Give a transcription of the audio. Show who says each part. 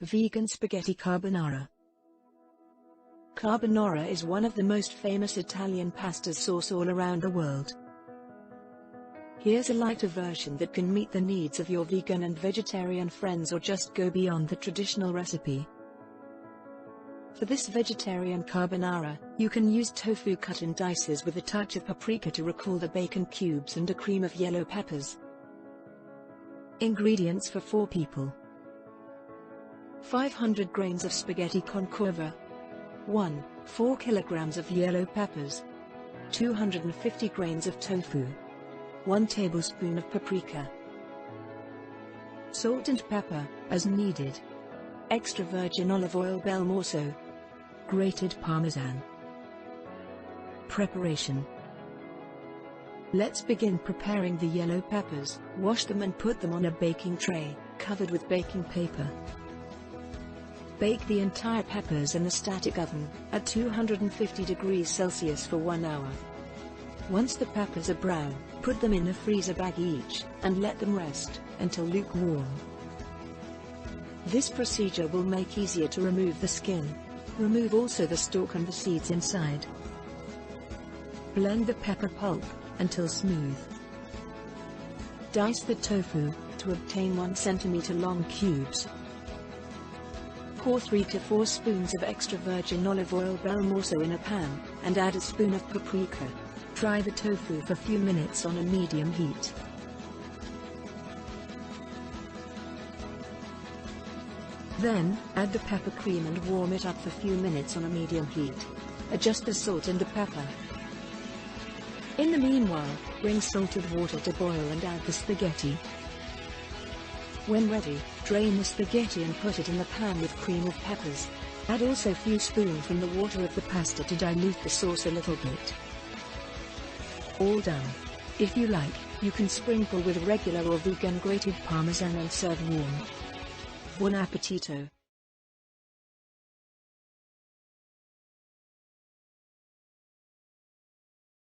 Speaker 1: Vegan spaghetti carbonara. Carbonara is one of the most famous Italian pasta sauce all around the world. Here's a lighter version that can meet the needs of your vegan and vegetarian friends or just go beyond the traditional recipe. For this vegetarian carbonara, you can use tofu cut in dices with a touch of paprika to recall the bacon cubes and a cream of yellow peppers. Ingredients for 4 people. 500 grains of spaghetti con curva. 4 kilograms of yellow peppers. 250 grains of tofu. 1 tablespoon of paprika. Salt and pepper, as needed. Extra virgin olive oil bel morso. Grated parmesan. Preparation. Let's begin preparing the yellow peppers. Wash them and put them on a baking tray, covered with baking paper. Bake the entire peppers in a static oven, at 250 degrees Celsius for 1 hour. Once the peppers are brown, put them in a freezer bag each, and let them rest, until lukewarm. This procedure will make easier to remove the skin. Remove also the stalk and the seeds inside. Blend the pepper pulp, until smooth. Dice the tofu, to obtain 1 cm long cubes. Pour 3 to 4 spoons of extra virgin olive oil bel morso in a pan, and add a spoon of paprika. Fry the tofu for a few minutes on a medium heat. Then, add the pepper cream and warm it up for a few minutes on a medium heat. Adjust the salt and the pepper. In the meanwhile, bring salted water to boil and add the spaghetti. When ready, drain the spaghetti and put it in the pan with cream of peppers. Add also a few spoons from the water of the pasta to dilute the sauce a little bit. All done. If you like, you can sprinkle with regular or vegan grated parmesan and serve warm. Buon Appetito!